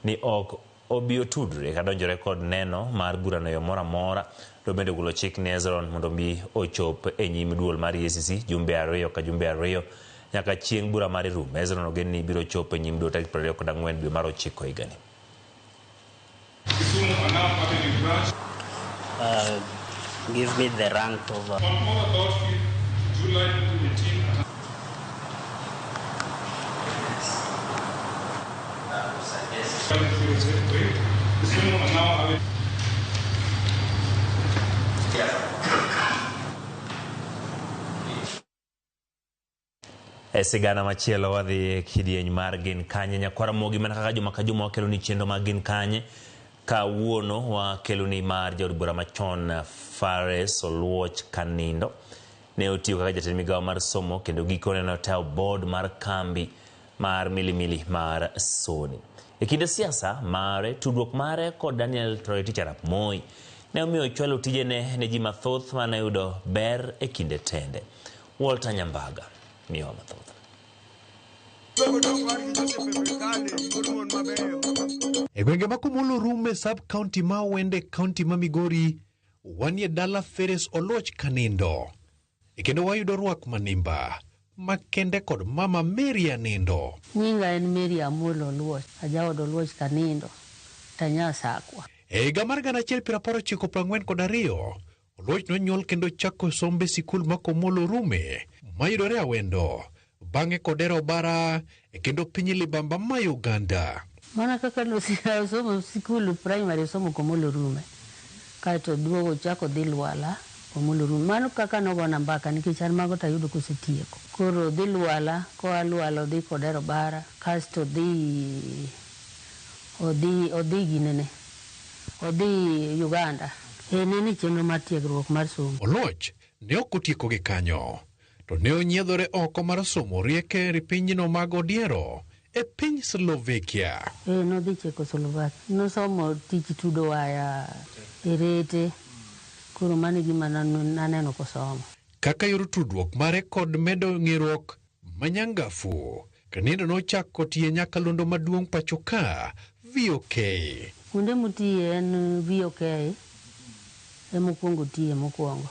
ni ok obio tudre ka donjore kod neno mar burano yo moro amora. Do bende golo chik ne Hezron mondo mi ochop e nyim duol mar EACC jumbe 2 ka jumbe 2 nyaka chieng' bura mar rum. Hezron ogen ni biro chopo e nyim duol tarik 24 dwe mar 9 higani. Give me the rank of Sigana machielo wadhi kidieny mar Gin Kanye. Nyakwara mogi mana kaka juma ka juma wakelo ni chendo mag Gin Kanye. Kawuono wakelo ni mar jaod bura machon Fares Oluoch Kanindo ne otiyo kaka jatend migawo mar somo kendo gikone ne otayo board mar kambi mar milimili mar Soni. E kinde siasa mare tudruok mare kod Daniel Toroitich Arap Moi ne omiyo chwalo tijene ne ji mathoth mane yudo ber e kinde tende. Walter Nyambaga miyo mathoth. E gwenge ma Kumulo Rume sub county ma Wende county ma Migori wanie dala Fares Oluoch Kanindo. E kendo wayudo rwak manimba makende kod mama Mary Anindo. Nyinga en Mary Amolo Oluoch, ajaod Oluoch Kanindo, tanya sakwa. E higa mar 1942 Oluoch nonyuol kendo chako sombe sikul ma Kumulo Rume mayudore Awendo. Bang'e kodero bara e kendo piny libamba ma Uganda. Mana kaka somo sikulu primary somo Komolo Rume. Kaito duogo chako dhi Lwala Komolo Rume. Mano kaka nogona mbaka nikech an mago tayudo kosetieko. Koro dhi Lwala, koa Lwala dhi Kodero Bara, kasto odhi ginene. Odhi Uganda. Nini chenro mar tiegruok mar somo. Oloch ne ok otieko gi kanyo, to ne onyiedhore oko mar somo rieke pinyno mag odiero e piny Slovakia. Nodhi cheko Slovakia. Nosomo tich tudo waya Erete. Koro mano gima naneno kosomo. Kaka yor tudruok mare kod medo ng'eruok manyangafu, Kanindo nochako tiye nyakalondo maduong' pacho ka VOK. Kuonde mutiye en VOK. Mokwongo tiye mokwongo.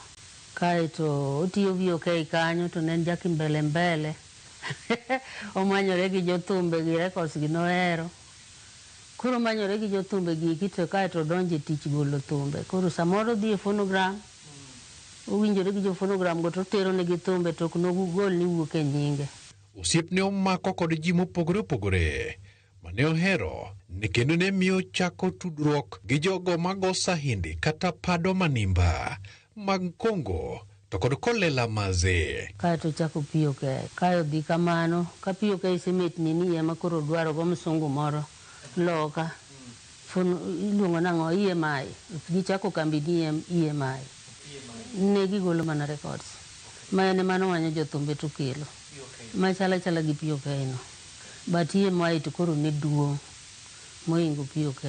Kaito otiyo VOK kanyo to nen jaki mbele. Omanyore gi jothumbe gi records gi nohero. Koro manyore gi jothumbe gi kito kaito donje tich golo thumbe. Koro samoro dhi e phonogram. Owinjore gi jo phonogram go to tero ne gi thumbe to nogugol ni wuok e nyinge. Osiep ne omako kod ji mopogore opogore mane ohero ne kendo ne miyo chako tudruok gi jogo mago Sahindi kata Pado Manimba mag Kongo to kod Kolela Maze. Kaito chako POK. Kayo dhi kamano ka POK semet ni ema koro dwaro go msungu moro loka. Iluongo nang'o EMI. Gichako kambi ni EMI. Ne gigolo mana records. Maene mano wanyo jothumbe to kelo. Machala gi POK no. But EMI to koro ne duong' moingo POK.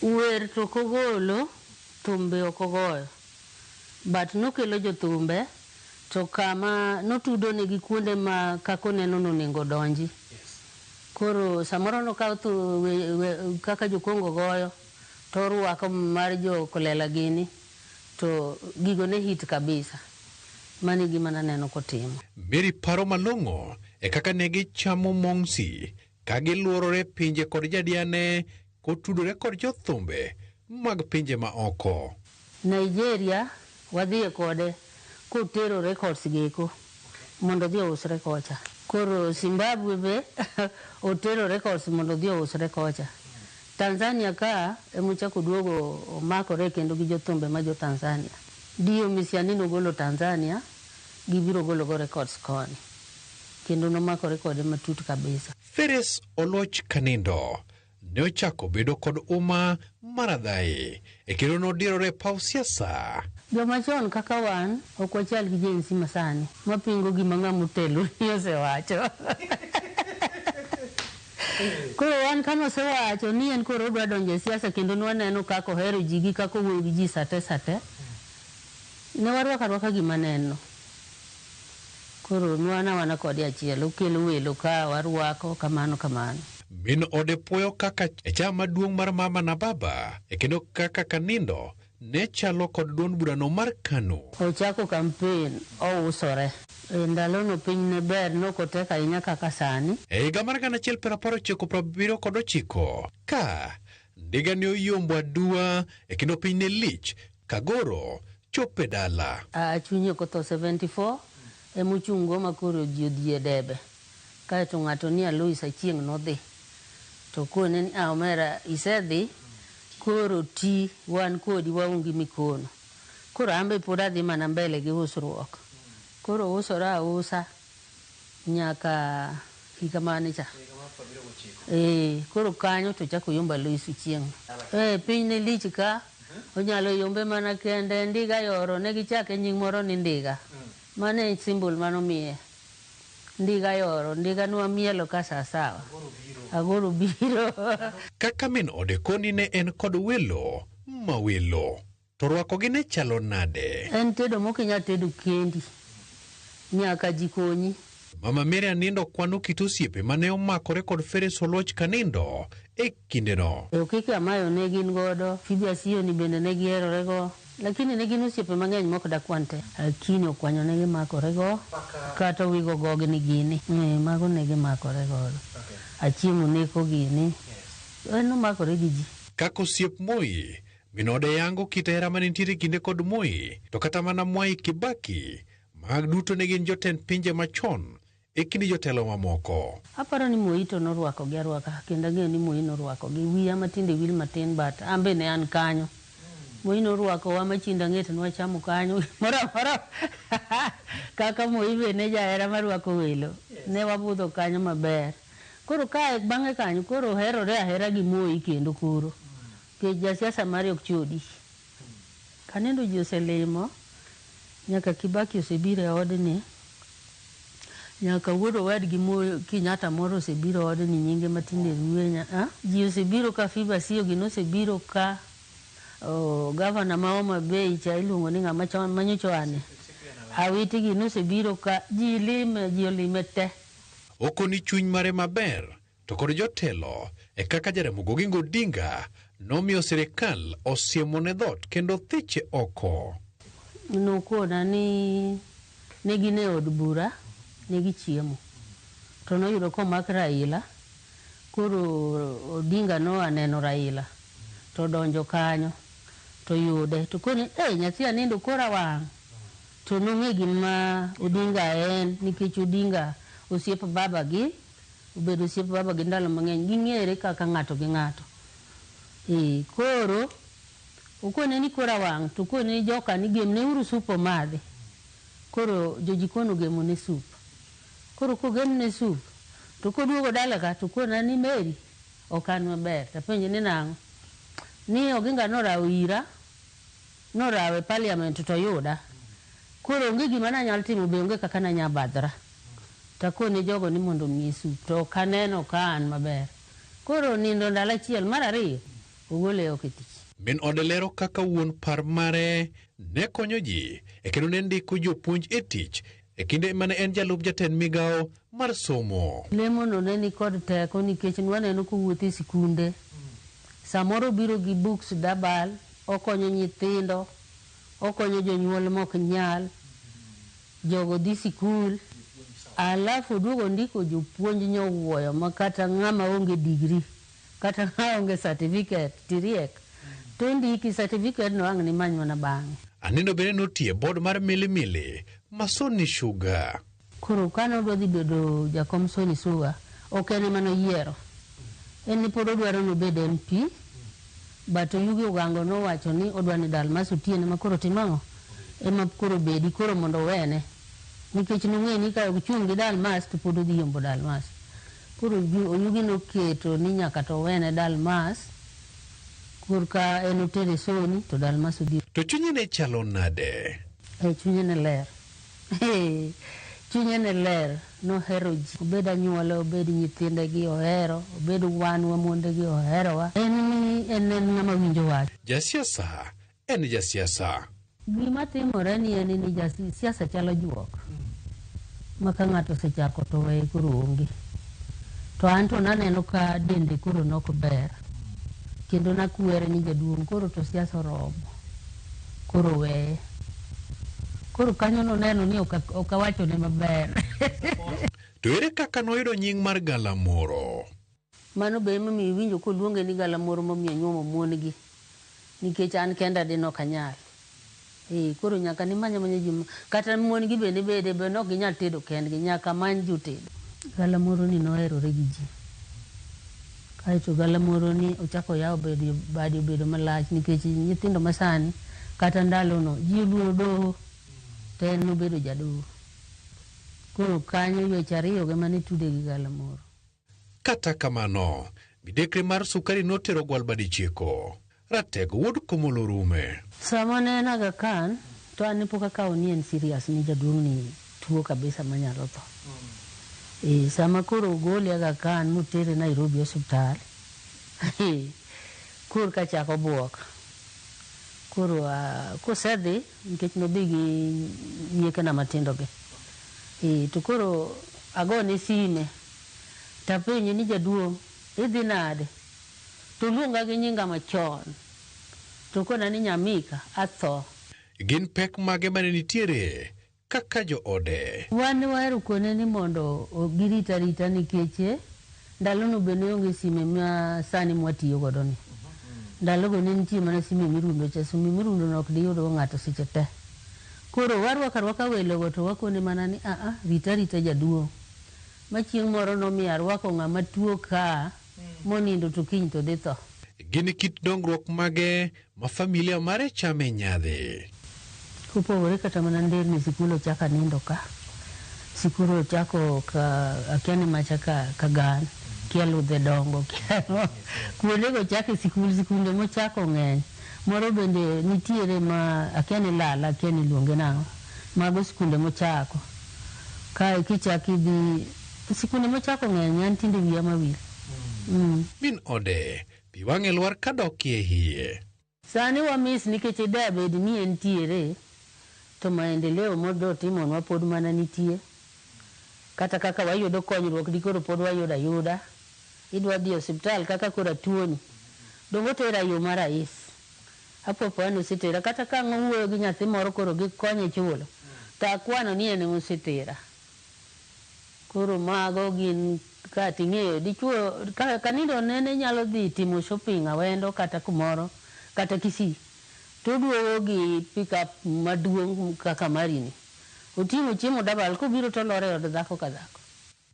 Wer to kogolo thumbe okogoyo. But nokelo jothumbe to kama notudo ne gi kuonde ma kako neno nonengo donji. Koro samoro nokaw kaka jokongo goyo to ruako mar jo Kolela gini to gigo ne hit kabisa. Mani gima naneno kotimo. Mary paro malong'o e kaka ne gichamo mong'si ka giluorore pinje kod jadiane kotudore kod jothumbe mag pinje ma oko. Nigeria wadhiye kode kotero records geko mondo dhi usre kocha. Koro Zimbabwe be otero records mondo dhi usre kocha. Tanzania ka emuchako duogo omakore kendo gi jothumbe ma jo Tanzania. Dio Misianino golo Tanzania, gibiro golo go records koni. Kendo nomakore kode matut kabisa. Feres Oloch Kanindo ne ochako bedo kod uma maradhai e kendo nodirore paw siasa. Joma chon kaka wan ok wachal gi jensi masani mapingo gima ng'ama otelo ni osewacho. Koro wan kano osewacho ni en koro odwa donjo e siasa kendo nwaneno kako ohero ji gi kako wuoyo gi ji sate. Ne warwaka gima neno. Koro nwana kod achiel okelo welo ka warwako kamano. Min ode puoyo kaka e chama maduong' mar mama na baba e kendo kaka Kanindo ne chalo kod duond burano mar KANU. Ochako kampen ousore. Ndalono piny ne ber nokotek ahinya kaka sani. E higa mar 1979 ka ndiga ne oyombo adua e kendo piny ne lich kagoro chope dala. Chunye kotho 74 emuchungo makoro ji odhie debe. Kaito ng'ato ni Alois Achieng' nodhi. To kone ni Omera isedhi koro ti wan kodi waungi mikono. Koro ambe pod adhi mana mbele gi usruok. Koro usora usa nyaka higa mane cha. Koro kanyo to chako yomba Alois Achieng'. Piny ne lich ka onyalo yombe mana kende ndiga yoro ne gichake nying moro ni ndiga. Mane symbol mano miye. Ndiga yoro, ndiga nwa mielo ka sawa. Agoro biro. Kaka min ode koni ne en kod welo mawelo. To rwako gi ne chalo nade. En tedo mokinya tedo kendi. Nyaka jikonyi. Mama Mary Anindo kwano kit osiepe mane omakore kod Feres Oloch Kanindo e kindeno. Okike amayo ne gin godo, Phoebe Asioni bende ne giherore go. Lakini ne gin osiepe mang'eny mok dakwante. Akini okwanyo ne gimakore go. Kata wigo gogni gini. Mago ne gimakore godo. Achiemo neko gini. Nomakore gi ji. Kako osiep Moi, min ode yango kit hera manitiere kinde kod Moi, to kata mana Mwai Kibaki, mag duto ne gin jotend pinje machon e kind jotelo mamoko. Aparo ni Moito norwako gi arwaka kendo ang'eyo ni Moi norwako gi wiya matinde wil matin but ambe ne an kanyo. Moi norwako wa machinda ng'et nwachamo kanyo moro kaka Moi be ne jahera marwako welo ne wabudho kanyo maber. Koro kae bang'e kanyo koro herore ahera gi Moi kendo koro ke jasiasa mari ok chodi. Kanendo ji oselimo nyaka Kibaki osebiro e odni, nyaka wuod wadgi Moi Kenyatta moro osebiro e odni nyinge matinde Ruenya. Ji osebiro ka Fiba Siogi nosebiro ka gavana ma Homa Bay cha iluongo ni ng'ama chon manyochoane Awiti gi nosebiro ka ji olime te. Okoni chuny mare maber to kod jotelo e kaka Jaramogi Oginga Odinga nomiyo sirikal osiemone dhot kendo thiche oko. Nokona ni negine od bura negichiemo to noyudo komak Raila, koro Odinga no aneno Raila to donjo kanyo to yude to koni nyathi anindo kora wang' to nong'e gima Odinga en nikech Odinga osiep baba gi obedo osiep baba gi ndalo mang'eny ging'ere kaka ng'ato gi ng'ato. Koro okone ni kora wang' to kone joka ni gemne uru supo madhi. Koro jojikono gemo ne sup. Koro kogemne sup to koduogo dala ka to kona ni Mary okan maber to penje ni nang'o ni Oginga norawo ira norawe parliament to yuda. Koro onge gima nanyal timo be onge kaka nanya badhra. Takone jogo ni mondo mi sup to kaneno kan maber. Koro nindo ndalo achiel mar ariyo ogole oko tich. Min odelero kaka wuon par mare ne konyo ji e kendo ne ndiko jopuonj e tich e kinde mane en jalup jatend migawo mar somo. Lemo no ne ni kod teko nikech nwaneno kowuotho e sikunde. Samoro biro gi books dabal, okonyo nyithindo, okonyo jonyuol mok nyal, jogo dhi sikul, alafu duogo ndiko jopuonj nyowuoyo makata ng'ama onge degree, kata ng'ama onge certificate, tiriek. To ndiki certificate no ang' ni manyo na bang'e. Anindo bende notie bod mar milimili Masoni Sugar. Koro kano dwadhi bedo jakom Soni Sugar, ok ene mano yiero. En pod odwaro nobed MP, but Yugi Ogango nowacho ni odwani Dalmas Otieno ma koro timang'o ema koro bedi koro mondo wene. Nikech nong'e ni ka ochung' gi Dalmas to pod odhi yombo Dalmas. Koro Yugi noketo ni nyaka to wene Dalmas kurka en otere Soni to Dalmas odhi. To chunye ne chalo nade? Chunye ne ler. Chunye ne ler, nohero ji. Obed anyuola, obed nyithinde gi ohero, obed wan wamonde gi oherowa. En ng'ama winjo wach. Jasiasa en jasiasa. Gima timore ni en ni jasiasa chalo juok. Maka ng'ato sechako to weye koro onge. To anto naneno ka dende koro nok ber. Kendo nakwere ni jaduong' koro to siasa oromo. Koro weye. Koro kanyo noneno ni okawacho ne maber. To ere kaka noyudo nying mar Galamoro? Mano be ema mi winjo koluonge ni Galamoro mamiyo nyuomo muongi. Nikech an kenda de no kanyal. Koro nyaka ni manya juma. Kata muongi bende bede be nok ginyal tedo kendgi, nyaka many jotedo. Galamoro ni noherore gi ji. Kaito Galamoro ni ochako yawo badi obedo malach nikech nyithindo masani kata ndalo no ji oluoro doho. Ten nobedo jadoho. Koro kanyo yweche ariyo ge mane tude gi Galamoro. Kata kamano, midekre mar sukari notero gwal badichieko. Ratego wuod Komolo Rume. Sama ne en Aga Khan, to an ne pok akawo ni en serious ni jaduong' ni tuo kabisa manyalo tho. Sama koro ogole Aga Khan motere Nairobi hospital. Koro kachako buok. Koro kosedhi nikech nobi gi nyiekena matindo gi. To koro agone sime. Tapenje ni jaduong' idhi nade? To luonga gi nyinga machon. To kona ni Nyamika atho. Gin pek mage mane nitiere kaka jo ode. Wan wahero kone ni mondo girita rita nikech ndalo no bende onge sime ma sani mwatiyo godo ni. Ndalo go ne nitie mana sime mirundo cha sime mirundo no ok diyudo ng'ato seche te. Koro warwaka welo go to wakone mana ni rita jaduong'. Machieng moro no mi arwako ng'ama tuo ka monindo to kiny to dhi tho. Gini kit dongruok mage ma familia mare chame nyadhi. Kupogore kata mana nderni sikul ochaka nindo ka. Sikul ochako ka akiani machaka kagan. Kia ludhe dongo. Kuonde go chake sikunde mochako ng'eny. Moro bende nitiere ma akiani lala akiani luonge nang'o. Mago sikunde mochako. Ka kichaki di sikunde mochako ng'eny yan tinde wiya mawil. Min ode piwang'e lwar kadokie hiye. Sani wamis nikech idea bedi ni entiere to maendeleo modo timonwa pod mana nitie. Kata kaka wayudo konyruok dikoro pod wayudo ayuda. Idwa dhi hospital kaka kora tuoni. Dongo tera yo marais. Hapo pano sitera kata ka ng'uwo gi nyathi moro koro gi konye chulo. Ta kwano ni ene musitera. Koro mago gin kati ng'eyo dichuo kanindo nene nyalo dhi timo shopping awendo kata kumoro kata Kisii. Toduogo gi pick up maduong' kaka marini. Oting'o chiemo dabal kubiro to lore od dhako ka dhako.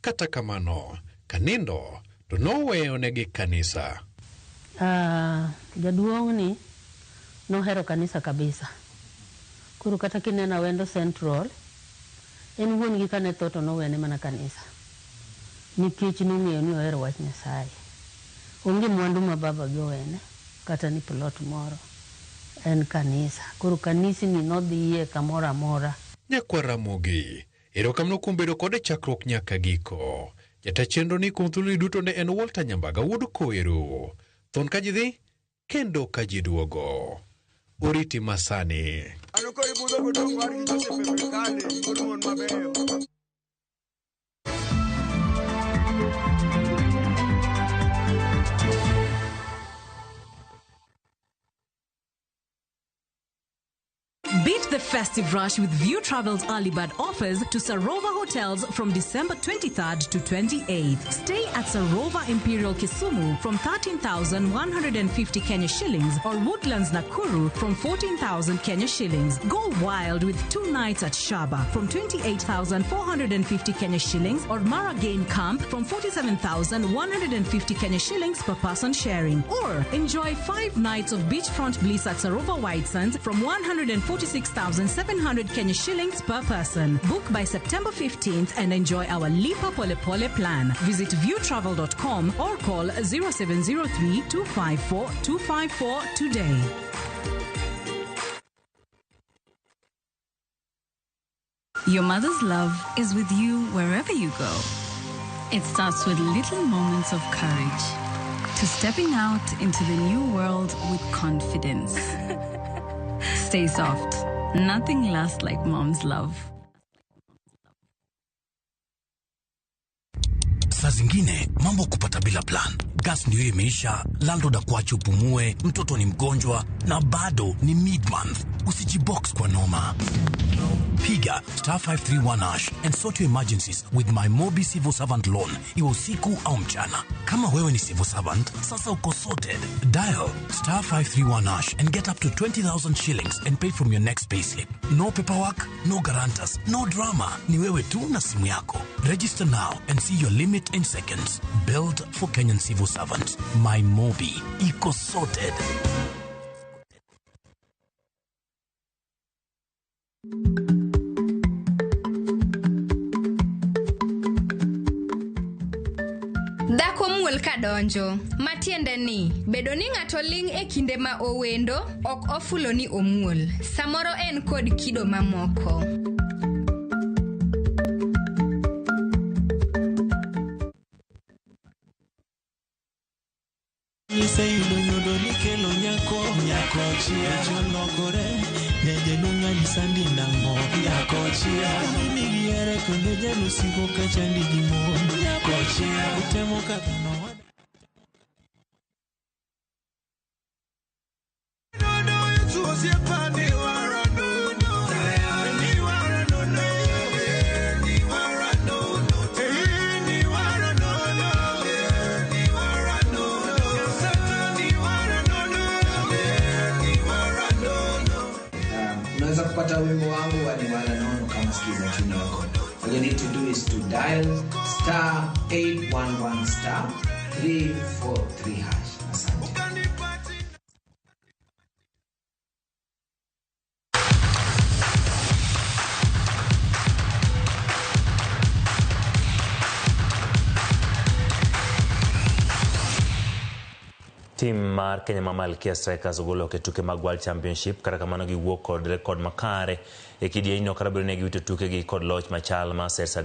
Kata kamano, kanindo to noweyo negi kanisa. Jaduong' ni nohero kanisa kabisa. Kuro kata kinena wendo Central, en wuon gi kane tho to nowene mana kanisa. Nikech nong'eyo ni ohero wach Nyasaye. Onge mwandu ma baba gi owene, kata ni plot moro. En kanisa. Kuro kanisi ni nodhiye kamoro amora. Nyakwa Ramogi, erokamno kuom bedo kode chakruok nyaka giko. Jata chenro ni kuom thuolo duto ne en Walter Nyambaga wuod Koero. Thon ka ji dhi, kendo ka ji duogo. Oriti masani. Beat the festive rush with View Travel's early bird offers to Sarova hotels from December 23rd to 28th. Stay at Sarova Imperial Kisumu from 13,150 Kenya shillings or Woodlands Nakuru from 14,000 Kenya shillings. Go wild with 2 nights at Shaba from 28,450 Kenya shillings or Maragain Camp from 47,150 Kenya shillings per person sharing. Or enjoy 5 nights of beachfront bliss at Sarova White Sands from 146,700 Kenya shillings per person. Book by September 15th and enjoy our Lipa Pole Pole plan. Visit viewtravel.com or call 0703 254 254 today. Your mother's love is with you wherever you go. It starts with little moments of courage to stepping out into the new world with confidence. Stay soft. Nothing lasts like mom's love. Saa zingine mambo kupata bila plan. Gas ndio imeisha, landlord akuache upumue, mtoto ni mgonjwa na bado ni mid-month. Usijibox kwa noma. Piga *531# and sort your emergencies with my Mobi Civil Servant Loan. Iwe usiku au mchana. Kama wewe ni civil servant, sasa uko sorted. Dial *531# and get up to 20,000 shillings and pay from your next payslip. No paperwork, no guarantors, no drama. Ni wewe tu na simu yako. Register now and see your limit in seconds. Build for Kenyan civil servants. My Mobi. Iko sorted. Dhako muol kadonjo, matiende ni bedo ni ng'ato ling' e kinde ma owendo ok ofulo ni omuol. Samoro en kod kido mamoko. Iseyudo nyudo ni kelo nyako chia jolokore neje lunga ni sandi nango nyako chia mimi giere kendo jalusigo kachandi gimo nyako chia utemo kaka no Unaweza kupata wimbo wangu wa Niwala Nono kama sikiza tune yako. All you need to do is to dial *811 *343 hash. Asante. Team mar Kenya Malkia Strikers ogolo ketuke mag World Championship kata kamano giwuok kod rekod makare e kidieny no karabiro ne giwito tuke gi kod loch machal ma sets 3